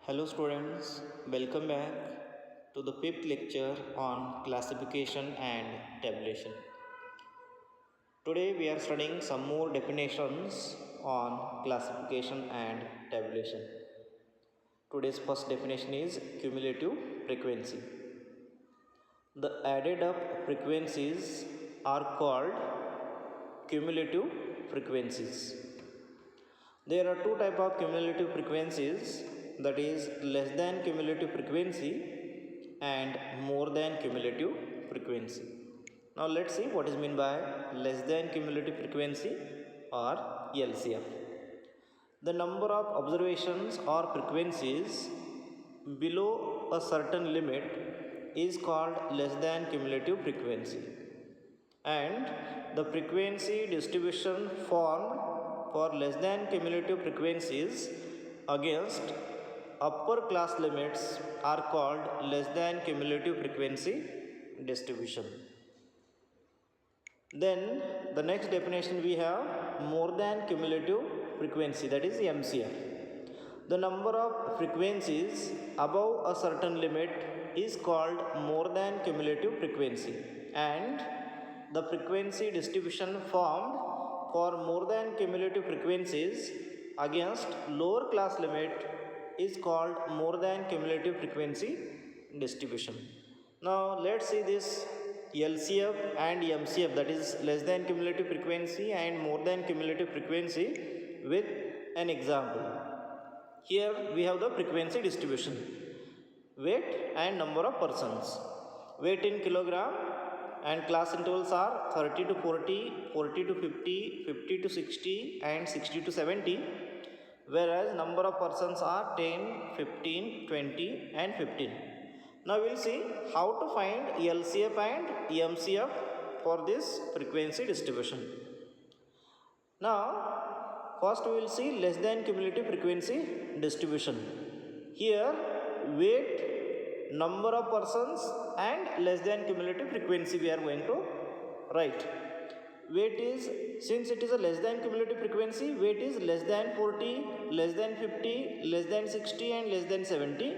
Hello students, welcome back to the fifth lecture on classification and tabulation. Today we are studying some more definitions on classification and tabulation. Today's first definition is cumulative frequency. The added up frequencies are called cumulative frequencies. There are two types of cumulative frequencies, that is less than cumulative frequency and more than cumulative frequency. Now let's see what is meant by less than cumulative frequency or LCF. The number of observations or frequencies below a certain limit is called less than cumulative frequency, and the frequency distribution formed for less than cumulative frequencies against upper class limits are called less than cumulative frequency distribution. Then the next definition we have more than cumulative frequency, that is MCF. The number of frequencies above a certain limit is called more than cumulative frequency, and the frequency distribution formed for more than cumulative frequencies against lower class limit is called more than cumulative frequency distribution. Now let's see this LCF and MCF, that is less than cumulative frequency and more than cumulative frequency, with an example. Here we have the frequency distribution, weight and number of persons. Weight in kilogram and class intervals are 30 to 40, 40 to 50, 50 to 60 and 60 to 70, whereas number of persons are 10, 15, 20 and 15. Now we will see how to find LCF and MCF for this frequency distribution. Now first we will see less than cumulative frequency distribution. Here weight, number of persons and less than cumulative frequency we are going to write. Weight is, since it is a less than cumulative frequency, weight is less than 40, less than 50, less than 60 and less than 70.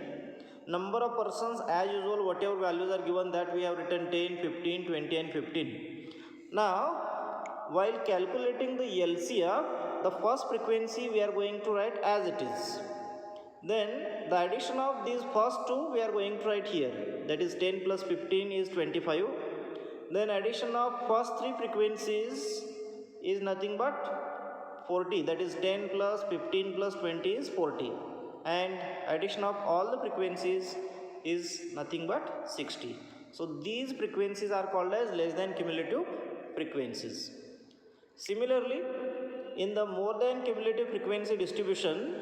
Number of persons, as usual, whatever values are given, that we have written 10, 15, 20 and 15. Now while calculating the LCF, the first frequency we are going to write as it is. Then the addition of these first two we are going to write here, that is 10 plus 15 is 25. Then addition of first three frequencies is nothing but 40, that is 10 plus 15 plus 20 is 40, and addition of all the frequencies is nothing but 60. So these frequencies are called as less than cumulative frequencies. Similarly, in the more than cumulative frequency distribution,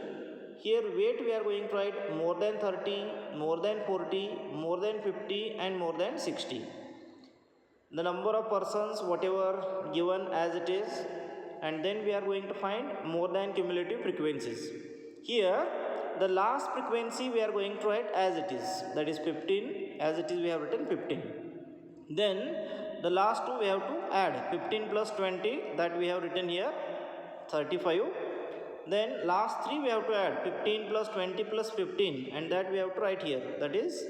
here weight we are going to write more than 30, more than 40, more than 50 and more than 60. The number of persons whatever given as it is, and then we are going to find more than cumulative frequencies. Here the last frequency we are going to write as it is, that is 15, as it is we have written 15. Then the last two we have to add 15 plus 20, that we have written here 35. Then last three we have to add 15 plus 20 plus 15, and that we have to write here, that is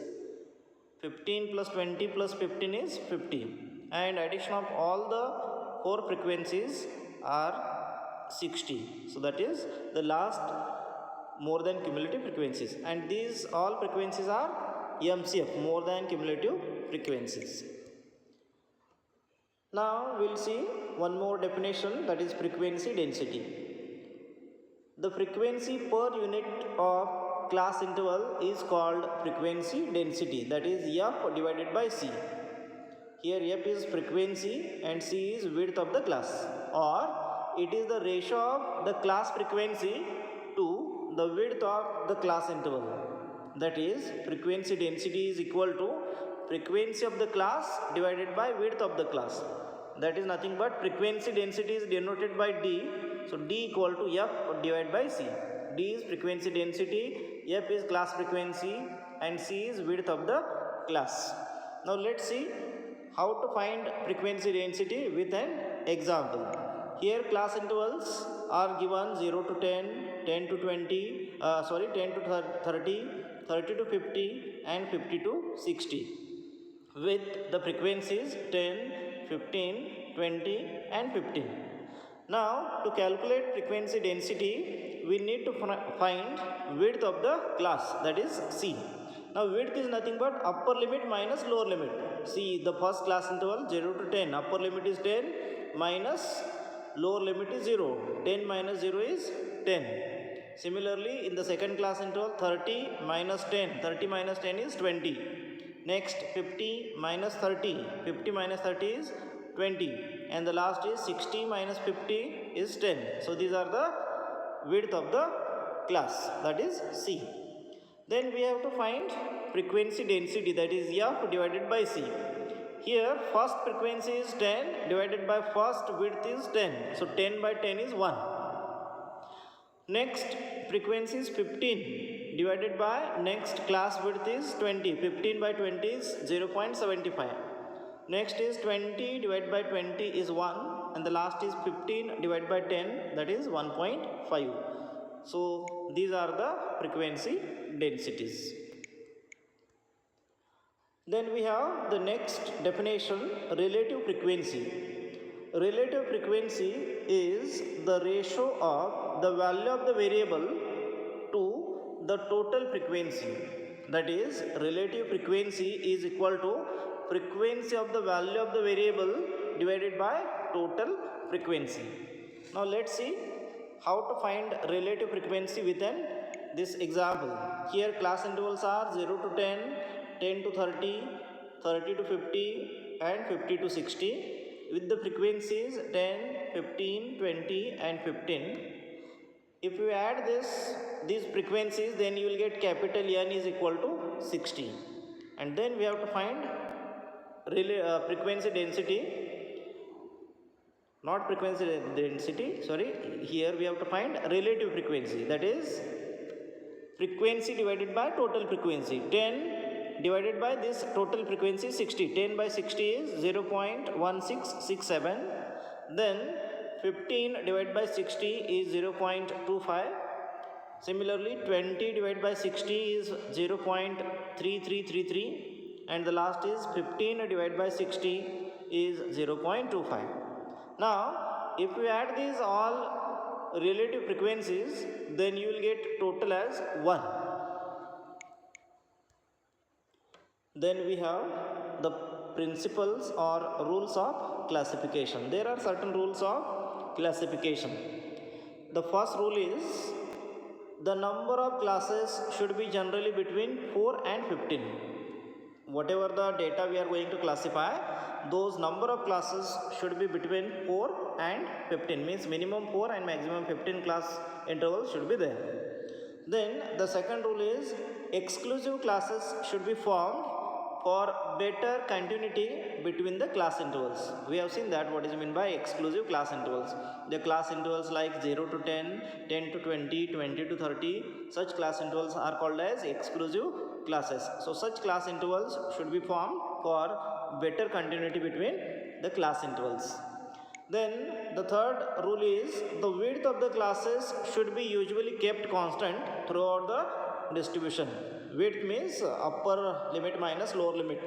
15 plus 20 plus 15 is 50, and addition of all the four frequencies are 60. So that is the last more than cumulative frequencies, and these all frequencies are MCF, more than cumulative frequencies. Now we will see one more definition, that is frequency density. The frequency per unit of class interval is called frequency density, that is F divided by C. Here F is frequency and C is width of the class, or it is the ratio of the class frequency to the width of the class interval. That is, frequency density is equal to frequency of the class divided by width of the class. That is nothing but frequency density is denoted by D. So D equal to F divided by C. D is frequency density, F is class frequency and C is width of the class. Now let's see how to find frequency density with an example. Here class intervals are given 0 to 10, 10 to 20, 10 to 30, 30 to 50 and 50 to 60 with the frequencies 10, 15, 20 and 15. Now to calculate frequency density, we need to find width of the class, that is C. Now width is nothing but upper limit minus lower limit. See, the first class interval 0 to 10, upper limit is 10 minus lower limit is 0. 10 minus 0 is 10. Similarly, in the second class interval 30 minus 10, 30 minus 10 is 20. Next 50 minus 30, 50 minus 30 is 20, and the last is 60 minus 50 is 10. So these are the width of the class, that is C. Then we have to find frequency density, that is F divided by C. Here first frequency is 10 divided by first width is 10. So 10 by 10 is 1. Next frequency is 15 divided by next class width is 20. 15 by 20 is 0.75. Next is 20 divided by 20 is 1, and the last is 15 divided by 10, that is 1.5. So these are the frequency densities. Then we have the next definition, relative frequency. Relative frequency is the ratio of the value of the variable to the total frequency. That is, relative frequency is equal to frequency of the value of the variable divided by total frequency. Now let's see how to find relative frequency within this example. Here class intervals are 0 to 10, 10 to 30, 30 to 50 and 50 to 60 with the frequencies 10, 15, 20 and 15. If you add these frequencies, then you will get capital N is equal to 60. And then we have to find frequency density, not frequency density, sorry. Here we have to find relative frequency, that is frequency divided by total frequency. 10 divided by this total frequency 60. 10 by 60 is 0.1667. Then 15 divided by 60 is 0.25. Similarly 20 divided by 60 is 0.3333. And the last is 15 divided by 60 is 0.25. Now if we add these all relative frequencies, then you will get total as 1. Then we have the principles or rules of classification. There are certain rules of classification. The first rule is the number of classes should be generally between 4 and 15. Whatever the data we are going to classify, those number of classes should be between 4 and 15, means minimum 4 and maximum 15 class intervals should be there. Then the second rule is exclusive classes should be formed for better continuity between the class intervals. We have seen that what is meant by exclusive class intervals. The class intervals like 0 to 10, 10 to 20, 20 to 30, such class intervals are called as exclusive classes. So such class intervals should be formed for better continuity between the class intervals. Then the third rule is the width of the classes should be usually kept constant throughout the distribution. Width means upper limit minus lower limit.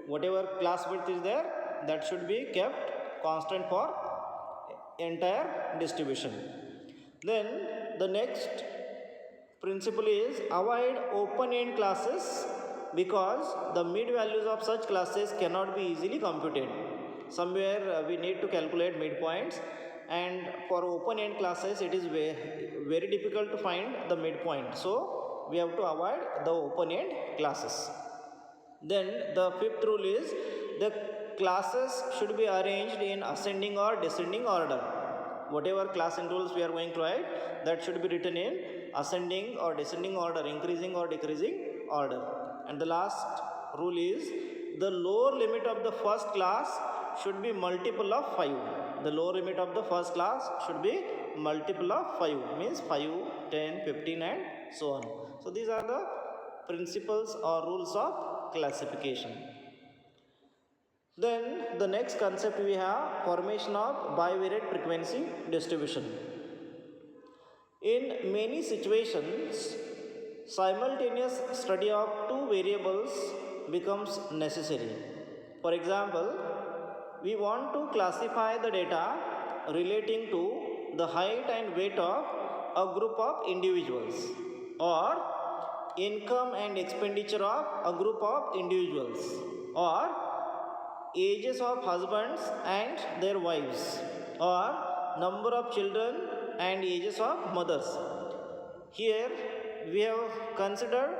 Whatever class width is there, that should be kept constant for entire distribution. Then the next principle is avoid open-end classes, because the mid values of such classes cannot be easily computed. Somewhere we need to calculate midpoints, and for open-end classes it is very difficult to find the midpoint. So we have to avoid the open-end classes. Then the fifth rule is the classes should be arranged in ascending or descending order. Whatever class intervals we are going to write, that should be written in ascending or descending order, increasing or decreasing order. And the last rule is the lower limit of the first class should be multiple of 5. The lower limit of the first class should be multiple of 5, means 5, 10, 15 and so on. So these are the principles or rules of classification. Then the next concept we have formation of bivariate frequency distribution. In many situations, simultaneous study of two variables becomes necessary. For example, we want to classify the data relating to the height and weight of a group of individuals, or income and expenditure of a group of individuals, or ages of husbands and their wives, or number of children and ages of mothers. Here we have considered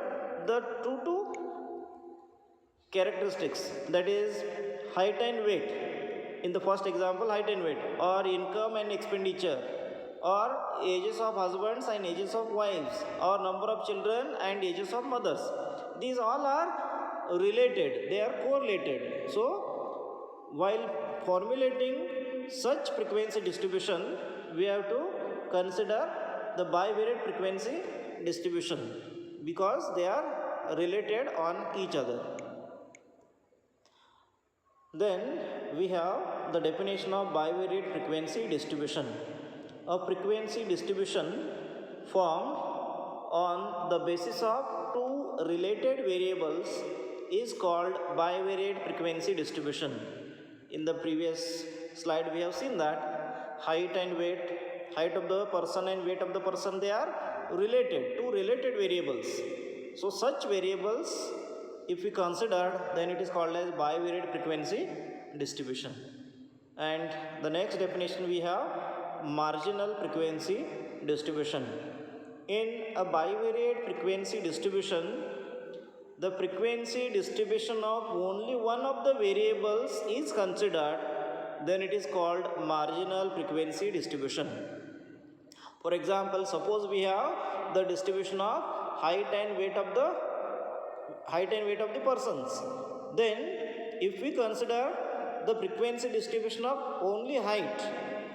the two characteristics, that is height and weight. In the first example, height and weight, or income and expenditure, or ages of husbands and ages of wives, or number of children and ages of mothers. These all are related, they are correlated. So while formulating such frequency distribution, we have to consider the bivariate frequency distribution because they are related on each other. Then we have the definition of bivariate frequency distribution. A frequency distribution formed on the basis of two related variables is called bivariate frequency distribution. In the previous slide we have seen that height and weight, height of the person and weight of the person, they are related, two related variables. So such variables, if we consider, then it is called as bivariate frequency distribution. And the next definition we have marginal frequency distribution. In a bivariate frequency distribution, the frequency distribution of only one of the variables is considered, then it is called marginal frequency distribution. For example, suppose we have the distribution of height and weight of the persons. Then if we consider the frequency distribution of only height,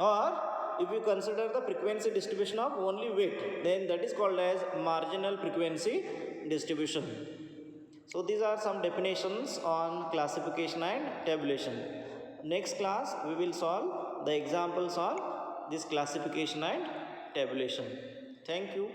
or if we consider the frequency distribution of only weight, then that is called as marginal frequency distribution. So these are some definitions on classification and tabulation. Next class we will solve the examples on this classification and tabulation. Thank you.